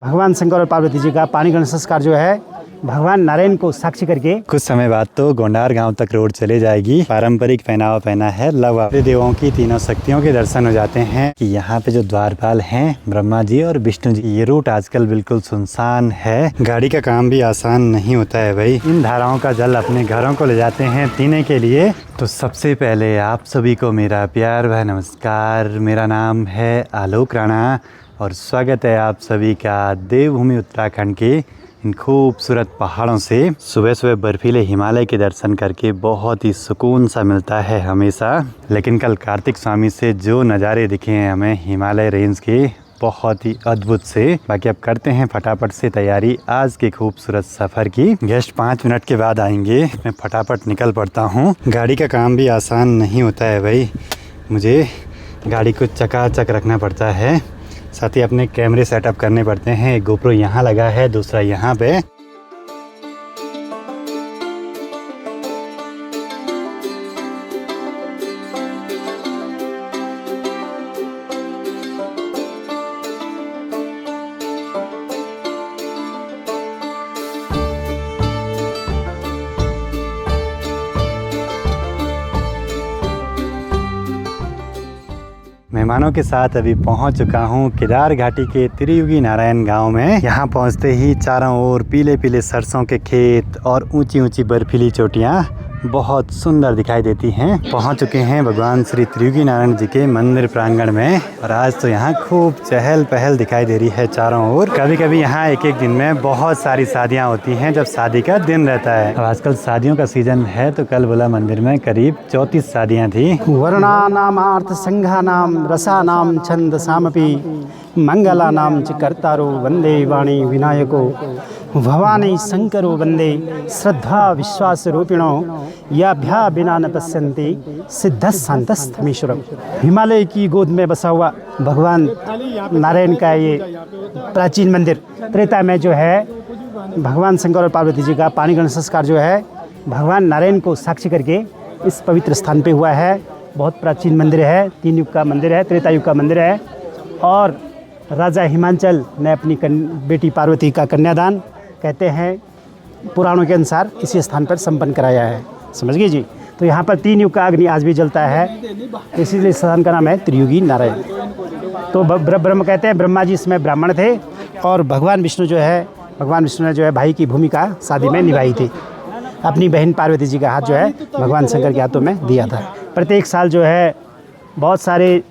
भगवान शंकर और पार्वती जी का पानी ग्रहण संस्कार जो है भगवान नारायण को साक्षी करके कुछ समय बाद तो गोंडार गांव तक रोड चले जाएगी। पारंपरिक पहनावा पहना है लवा देवों की तीनों शक्तियों के दर्शन हो जाते हैं कि यहाँ पे जो द्वारपाल हैं ब्रह्मा जी और विष्णु जी। ये रूट आजकल बिल्कुल सुनसान है, गाड़ी का काम भी आसान नहीं होता है भाई। इन धाराओं का जल अपने घरों को ले जाते हैं पीने के लिए। तो सबसे पहले आप सभी को मेरा प्यार व नमस्कार। मेरा नाम है आलोक राणा और स्वागत है आप सभी का देवभूमि उत्तराखंड के इन खूबसूरत पहाड़ों से। सुबह सुबह बर्फीले हिमालय के दर्शन करके बहुत ही सुकून सा मिलता है हमेशा। लेकिन कल कार्तिक स्वामी से जो नज़ारे दिखे हैं हमें हिमालय रेंज के, बहुत ही अद्भुत से। बाकी अब करते हैं फटाफट से तैयारी आज के खूबसूरत सफ़र की। गेस्ट 5 मिनट के बाद आएंगे, मैं फटाफट निकल पड़ता हूँ। गाड़ी का काम भी आसान नहीं होता है भाई, मुझे गाड़ी को चकाचक रखना पड़ता है। साथ ही अपने कैमरे सेटअप करने पड़ते हैं। एक गोप्रो यहाँ लगा है, दूसरा यहाँ पे। मेहमानों के साथ अभी पहुंच चुका हूं केदार घाटी के त्रियुगी नारायण गांव में। यहां पहुंचते ही चारों ओर पीले पीले सरसों के खेत और ऊंची ऊंची बर्फीली चोटियां बहुत सुंदर दिखाई देती हैं। पहुंच चुके हैं भगवान श्री त्रियुगी नारायण जी के मंदिर प्रांगण में और आज तो यहां खूब चहल पहल दिखाई दे रही है चारों ओर। कभी कभी यहां एक एक दिन में बहुत सारी शादियां होती हैं जब शादी का दिन रहता है। अब आजकल शादियों का सीजन है तो कल बोला मंदिर में करीब 34 शादियां थी। वर्णा नामार्थ संघा नाम रसा नाम छंद सामपि मंगला नाम च कर्तारो वंदे वाणी विनायको भवानी शंकरो वंदे श्रद्धा विश्वास रूपिणो याभ्या बिना न पश्यन्ति सिद्ध शांतस्थमीश्वरम। हिमालय की गोद में बसा हुआ भगवान नारायण का ये प्राचीन मंदिर त्रेता में जो है भगवान शंकर और पार्वती जी का पानी ग्रहण संस्कार जो है भगवान नारायण को साक्षी करके इस पवित्र स्थान पे हुआ है। बहुत प्राचीन मंदिर है, 3 युग का मंदिर है, त्रेता युग का मंदिर है। और राजा हिमांचल ने अपनी बेटी पार्वती का कन्यादान कहते हैं पुराणों के अनुसार इसी स्थान पर संपन्न कराया है। समझ गए जी। तो यहाँ पर 3 युग का अग्नि आज भी जलता है, इसीलिए स्थान का नाम है त्रियुगी नारायण। तो ब्रह्म कहते हैं ब्रह्मा जी इसमें ब्राह्मण थे और भगवान विष्णु ने जो है भाई की भूमिका शादी में निभाई थी। अपनी बहन पार्वती जी का हाथ जो है भगवान शंकर के हाथों में दिया था। प्रत्येक साल जो है बहुत सारे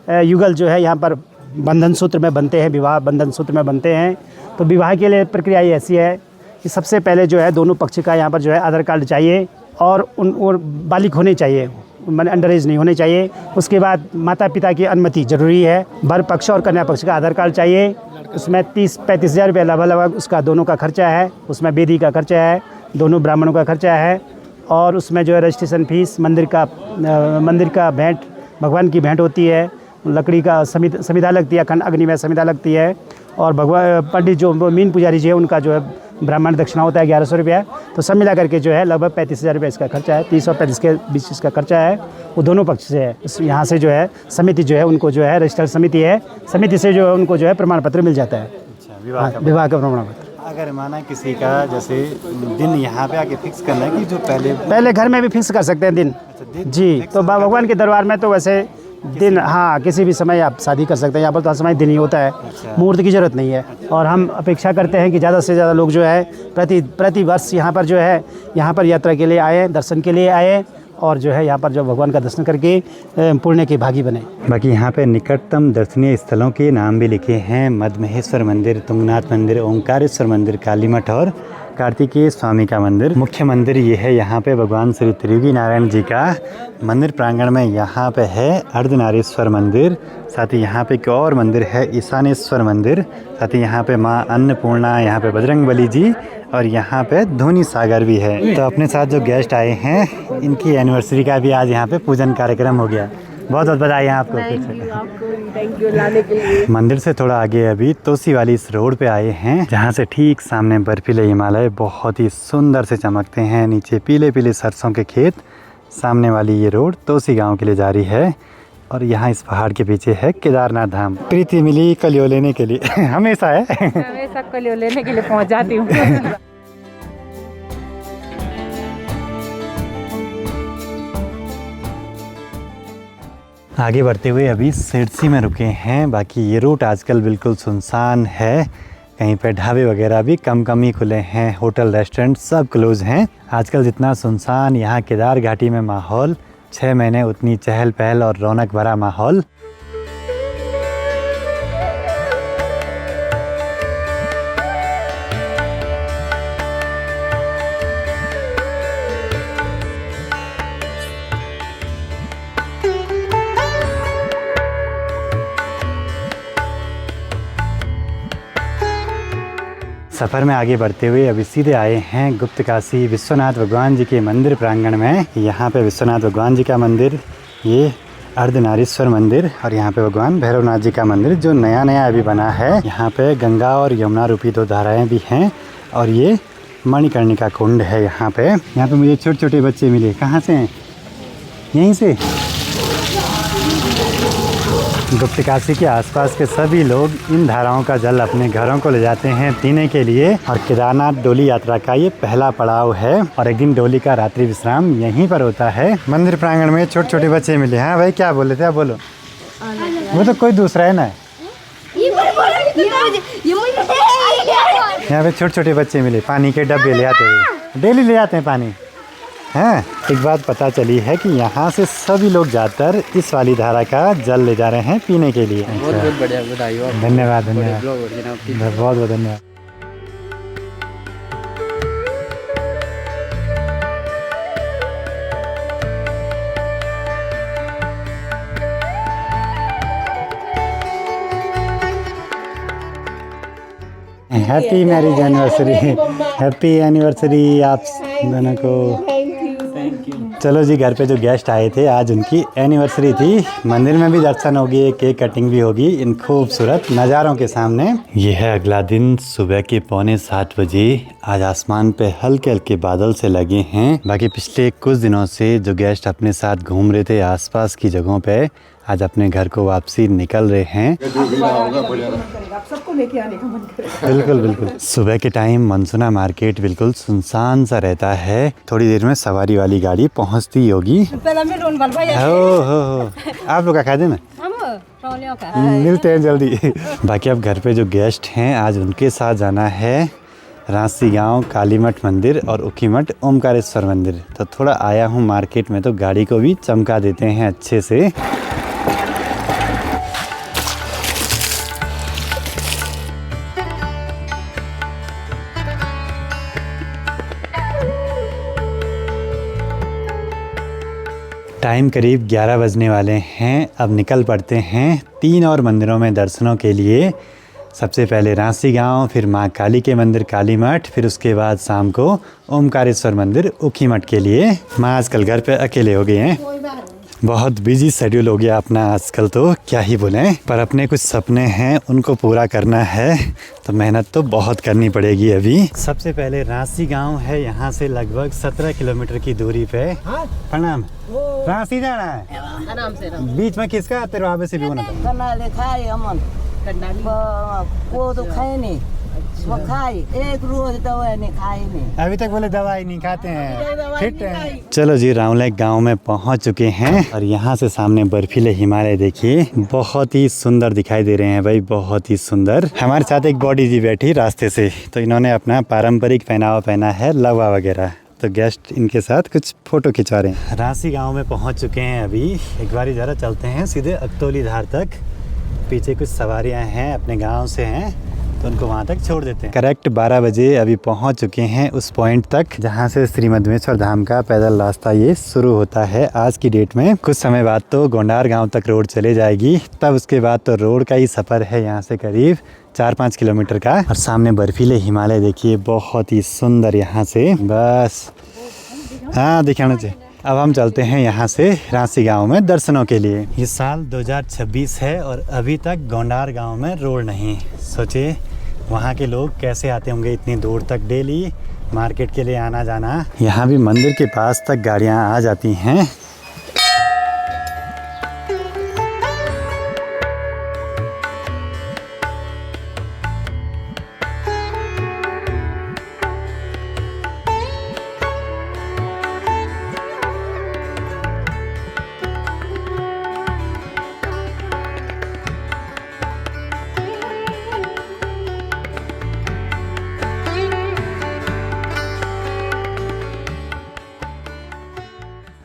युगल जो है यहाँ पर बंधन सूत्र में बनते हैं, विवाह बंधन सूत्र में बनते हैं। तो विवाह के लिए प्रक्रिया ऐसी है कि सबसे पहले जो है दोनों पक्ष का यहाँ पर जो है आधार कार्ड चाहिए और बालिग होने चाहिए, मैंने अंडर एज नहीं होने चाहिए। उसके बाद माता पिता की अनुमति जरूरी है। वर पक्ष और कन्या पक्ष का आधार कार्ड चाहिए। उसमें 30-35 हज़ार रुपये लगभग उसका दोनों का खर्चा है। उसमें वेदी का खर्चा है, दोनों ब्राह्मणों का खर्चा है। और उसमें जो है रजिस्ट्रेशन फीस, मंदिर का भेंट, भगवान की भेंट होती है, लकड़ी का समिधा लगती है, अखंड अग्नि में समिधा लगती है। और भगवान पंडित जो मीन पुजारी जी है उनका जो है ब्राह्मण दक्षिणा होता है 1100 रुपया। तो सब मिला करके जो है लगभग 35 हज़ार रुपये इसका खर्चा है। 30 और 35 के बीच इसका खर्चा है, वो दोनों पक्ष से है। यहाँ से जो है समिति जो है उनको जो है रजिस्टर्ड समिति है, समिति से जो है उनको जो है प्रमाण पत्र मिल जाता है। विवाह का प्रमाण पत्र। अगर माना किसी का जैसे दिन यहाँ पे आके फिक्स करना है कि जो पहले घर में भी फिक्स कर सकते हैं दिन। जी, तो भगवान के दरबार में तो वैसे दिन, हाँ, किसी भी समय आप शादी कर सकते हैं। यहाँ पर तो हर समय दिन ही होता है, मुहूर्त की ज़रूरत नहीं है। और हम अपेक्षा करते हैं कि ज़्यादा से ज़्यादा लोग जो है प्रति वर्ष यहाँ पर जो है यहाँ पर यात्रा के लिए आए, दर्शन के लिए आए और जो है यहाँ पर जो भगवान का दर्शन करके पुण्य के भागी बने। बाकी यहाँ पे निकटतम दर्शनीय स्थलों के नाम भी लिखे हैं। मदमहेश्वर मंदिर, तुंगनाथ मंदिर, ओंकारेश्वर मंदिर, काली मठ और कार्तिकेय स्वामी का मंदिर। मुख्य मंदिर ये है यहाँ पे भगवान श्री त्रियुगी नारायण जी का। मंदिर प्रांगण में यहाँ पे है अर्धनारीश्वर मंदिर, साथ ही यहाँ पे एक और मंदिर है ईशानेश्वर मंदिर, साथ ही यहाँ पे माँ अन्नपूर्णा, यहाँ पे बजरंगबली जी और यहाँ पे धोनी सागर भी है। तो अपने साथ जो गेस्ट आए हैं इनकी एनिवर्सरी का भी आज यहाँ पे पूजन कार्यक्रम हो गया। बहुत बहुत बधाई है आपको। थैंक यू लाने के लिए। मंदिर से थोड़ा आगे अभी तोसी वाली इस रोड पे आए हैं जहाँ से ठीक सामने बर्फीले हिमालय बहुत ही सुंदर से चमकते हैं। नीचे पीले पीले सरसों के खेत, सामने वाली ये रोड तोसी गांव के लिए जा रही है। और यहाँ इस पहाड़ के पीछे है केदारनाथ धाम। प्रीति मिली कलियो लेने के लिए हमेशा है हमेशा कलियो लेने के लिए पहुंच जाती हूँ। आगे बढ़ते हुए अभी सिरसी में रुके हैं। बाकी ये रूट आजकल बिल्कुल सुनसान है। कहीं पे ढाबे वगैरह भी कम ही खुले हैं, होटल रेस्टोरेंट सब क्लोज हैं। आजकल जितना सुनसान यहाँ केदार घाटी में माहौल, 6 महीने उतनी चहल पहल और रौनक भरा माहौल। सफ़र में आगे बढ़ते हुए अभी सीधे आए हैं गुप्त काशी विश्वनाथ भगवान जी के मंदिर प्रांगण में। यहाँ पे विश्वनाथ भगवान जी का मंदिर, ये अर्धनारीश्वर मंदिर और यहाँ पे भगवान भैरवनाथ जी का मंदिर जो नया अभी बना है। यहाँ पे गंगा और यमुना रूपी 2 धाराएं भी हैं और ये मणिकर्णिका कुंड है। यहाँ पे मुझे छोटे छोटे बच्चे मिले। कहाँ से हैं? यहीं से। गुप्त काशी के आसपास के सभी लोग इन धाराओं का जल अपने घरों को ले जाते हैं पीने के लिए। और केदारनाथ डोली यात्रा का ये पहला पड़ाव है और एक दिन डोली का रात्रि विश्राम यहीं पर होता है। मंदिर प्रांगण में छोटे छोटे बच्चे मिले। हाँ भाई, क्या बोले थे आप? बोलो। वो तो कोई दूसरा है ना। यहाँ पे छोटे छोटे बच्चे मिले, पानी के डब्बे ले आते हुए। डेली ले आते हैं पानी। हैं, एक बात पता चली है कि यहाँ से सभी लोग जाकर इस वाली धारा का जल ले जा रहे हैं पीने के लिए। बहुत बहुत बढ़िया, बधाई हो। धन्यवाद बहुत बहुत धन्यवाद। Happy marriage anniversary. Happy anniversary आप दोनों को। चलो जी, घर पे जो गेस्ट आए थे आज उनकी एनिवर्सरी थी। मंदिर में भी दर्शन होगी, केक कटिंग भी होगी इन खूबसूरत नज़ारों के सामने। ये है अगला दिन, सुबह के 6:45 बजे। आज आसमान पे हल्के हल्के बादल से लगे हैं। बाकी पिछले कुछ दिनों से जो गेस्ट अपने साथ घूम रहे थे आसपास की जगहों पे, आज अपने घर को वापसी निकल रहे हैं। सबको लेके आने का मन करे। बिल्कुल। सुबह के टाइम मनसुना मार्केट बिल्कुल सुनसान सा रहता है। थोड़ी देर में सवारी वाली गाड़ी पहुंचती होगी। हो आप लोग का खा देना, मिलते हैं जल्दी। बाकी अब घर पे जो गेस्ट हैं आज उनके साथ जाना है रांसी गांव, कालीमठ मंदिर और उखीमठ ओमकारेश्वर मंदिर। तो थोड़ा आया हूँ मार्केट में तो गाड़ी को भी चमका देते हैं अच्छे से। टाइम करीब 11 बजने वाले हैं। अब निकल पड़ते हैं 3 और मंदिरों में दर्शनों के लिए। सबसे पहले रांसी गांव, फिर माँ काली के मंदिर कालीमठ, फिर उसके बाद शाम को ओमकारेश्वर मंदिर उखीमठ के लिए। माँ आजकल घर पे अकेले हो गए हैं, बहुत बिजी शेड्यूल हो गया अपना आजकल, तो क्या ही बोलें। पर अपने कुछ सपने हैं उनको पूरा करना है तो मेहनत तो बहुत करनी पड़ेगी अभी। सबसे पहले रांसी गांव है, यहाँ से लगभग 17 किलोमीटर की दूरी पे। प्रणाम। रांसी जाना है? बीच में किसका तेरे से भी होना था? वो तो खाए नहीं, वो खाए एक रोज दवाई नहीं खाई नहीं। अभी तक बोले दवाई नहीं खाते हैं, फिट हैं। चलो जी, रावलेक गांव में पहुंच चुके हैं और यहाँ से सामने बर्फीले हिमालय देखिए, बहुत ही सुंदर दिखाई दे रहे हैं भाई, बहुत ही सुंदर। हमारे साथ एक बॉडी जी बैठी रास्ते से, तो इन्होंने अपना पारंपरिक पहनावा पहना है, लवा वगैरह। तो गेस्ट इनके साथ कुछ फोटो खिंचा रहे हैं। रांसी गाँव में पहुँच चुके हैं अभी। एक बार ज़रा चलते हैं सीधे अकतौली धार तक। पीछे कुछ सवारियां हैं अपने गांव से हैं, तो उनको वहां तक छोड़ देते हैं। करेक्ट 12 बजे अभी पहुंच चुके हैं उस पॉइंट तक जहां से श्री मधमेश्वर धाम का पैदल रास्ता ये शुरू होता है। आज की डेट में कुछ समय बाद तो गोंडार गांव तक रोड चले जाएगी, तब उसके बाद तो रोड का ही सफ़र है यहाँ से करीब 4-5 किलोमीटर का। और सामने बर्फीले हिमालय देखिए, बहुत ही सुंदर यहाँ से। बस हाँ, दिखाना चाहिए। अब हम चलते हैं यहाँ से रांसी गांव में दर्शनों के लिए। ये साल 2026 है और अभी तक गोंडार गांव में रोड नहीं। सोचिए वहाँ के लोग कैसे आते होंगे इतनी दूर तक डेली मार्केट के लिए आना जाना। यहाँ भी मंदिर के पास तक गाड़ियाँ आ जाती हैं।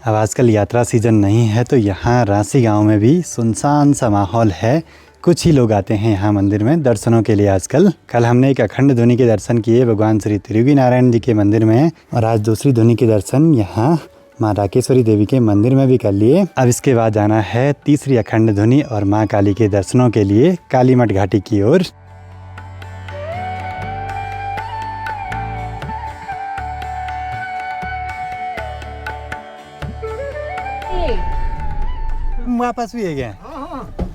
अब आजकल यात्रा सीजन नहीं है तो यहाँ रांसी गांव में भी सुनसान सा माहौल है। कुछ ही लोग आते हैं यहाँ मंदिर में दर्शनों के लिए आजकल। कल हमने एक अखंड ध्वनि के दर्शन किए भगवान श्री त्रियोगी नारायण जी के मंदिर में, और आज दूसरी ध्वनि के दर्शन यहाँ माँ राकेश्वरी देवी के मंदिर में भी कर लिए। अब इसके बाद जाना है तीसरी अखंड ध्वनि और माँ काली के दर्शनों के लिए कालीमठ घाटी की ओर। वापस भी है गए।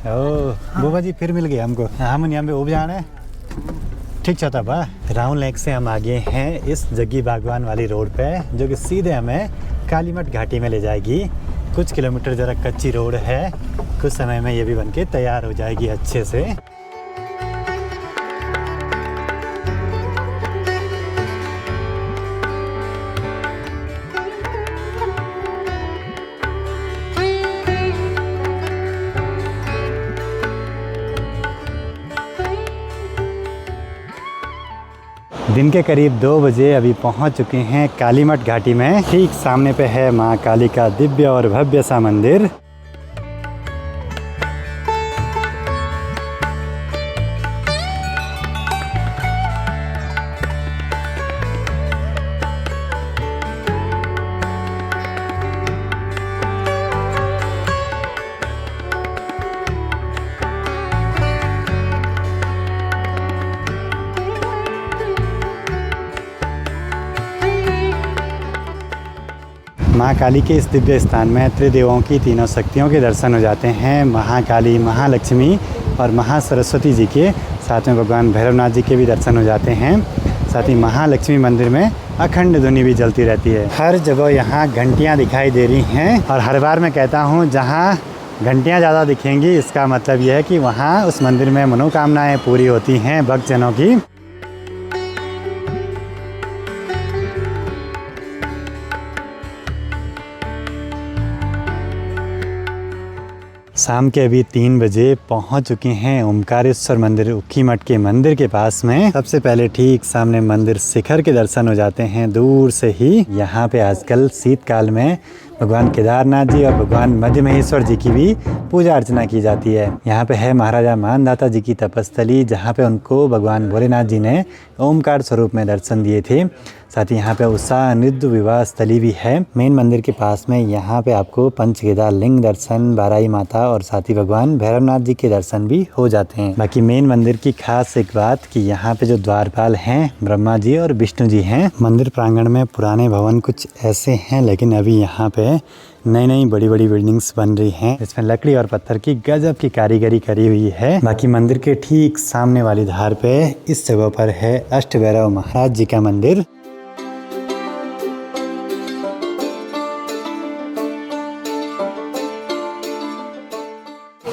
ओ बुआ जी फिर मिल गए हमको। हम यहाँ पे उब जाना है। ठीक छा बा राउंड लेक से हम आगे हैं इस जग्गी बागवान वाली रोड पे, जो कि सीधे हमें कालीमठ घाटी में ले जाएगी। कुछ किलोमीटर ज़रा कच्ची रोड है, कुछ समय में ये भी बनके तैयार हो जाएगी अच्छे से। दिन के करीब 2 बजे अभी पहुंच चुके हैं कालीमठ घाटी में। ठीक सामने पे है माँ काली का दिव्य और भव्य सा मंदिर। माँ काली के इस दिव्य स्थान में त्रिदेवों की तीनों शक्तियों के दर्शन हो जाते हैं। महाकाली, महालक्ष्मी और महासरस्वती जी के, साथ में भगवान भैरवनाथ जी के भी दर्शन हो जाते हैं। साथ ही महालक्ष्मी मंदिर में अखंड ध्वनि भी जलती रहती है। हर जगह यहाँ घंटियाँ दिखाई दे रही हैं, और हर बार मैं कहता हूँ जहाँ घंटियाँ ज़्यादा दिखेंगी इसका मतलब यह है कि वहाँ उस मंदिर में मनोकामनाएँ पूरी होती हैं भक्तजनों की। शाम के अभी 3 बजे पहुंच चुके हैं ओमकारेश्वर मंदिर ऊखीमठ के मंदिर के पास में। सबसे पहले ठीक सामने मंदिर शिखर के दर्शन हो जाते हैं दूर से ही। यहाँ पे आजकल शीतकाल में भगवान केदारनाथ जी और भगवान मध्य महेश्वर जी की भी पूजा अर्चना की जाती है। यहाँ पे है महाराजा मानदाता जी की तपस्थली, जहाँ पे उनको भगवान भोलेनाथ जी ने ओमकार स्वरूप में दर्शन दिए थे। साथ ही यहाँ पे उषा नृत्य विवाह स्थली भी है। मेन मंदिर के पास में यहाँ पे आपको पंचकेदार लिंग दर्शन, बाराही माता और साथ ही भगवान भैरवनाथ जी के दर्शन भी हो जाते हैं। बाकी मेन मंदिर की खास एक बात कि यहाँ पे जो द्वारपाल हैं ब्रह्मा जी और विष्णु जी हैं। मंदिर प्रांगण में पुराने भवन कुछ ऐसे हैं, लेकिन अभी यहाँ पे नई नई बड़ी बड़ी बिल्डिंग्स बन रही हैं। इसमें लकड़ी और पत्थर की गजब की कारीगरी करी हुई है। बाकी मंदिर के ठीक सामने वाली धार पे इस जगह पर है अष्टभैरव महाराज जी का मंदिर।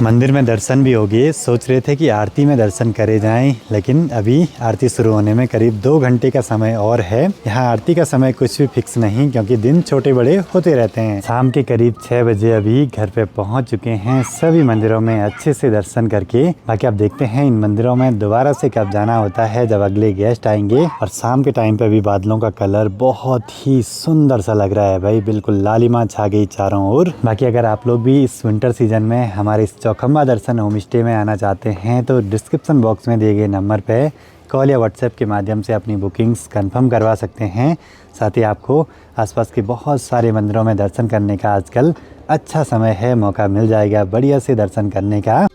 मंदिर में दर्शन भी हो गए। सोच रहे थे कि आरती में दर्शन करे जाएं, लेकिन अभी आरती शुरू होने में करीब 2 घंटे का समय और है। यहाँ आरती का समय कुछ भी फिक्स नहीं, क्योंकि दिन छोटे बड़े होते रहते हैं। शाम के करीब 6 बजे अभी घर पे पहुँच चुके हैं सभी मंदिरों में अच्छे से दर्शन करके। बाकी अब देखते हैं इन मंदिरों में दोबारा से कब जाना होता है, जब अगले गेस्ट आएंगे। और शाम के टाइम पे भी बादलों का कलर बहुत ही सुंदर सा लग रहा है भाई, बिल्कुल लालिमा छा गई चारों ओर। बाकी अगर आप लोग भी इस विंटर सीजन में हमारे इस चौखंबा दर्शन होम स्टे में आना चाहते हैं तो डिस्क्रिप्शन बॉक्स में दिए गए नंबर पे कॉल या व्हाट्सएप के माध्यम से अपनी बुकिंग्स कंफर्म करवा सकते हैं। साथ ही आपको आसपास के बहुत सारे मंदिरों में दर्शन करने का आजकल अच्छा समय है, मौका मिल जाएगा बढ़िया से दर्शन करने का।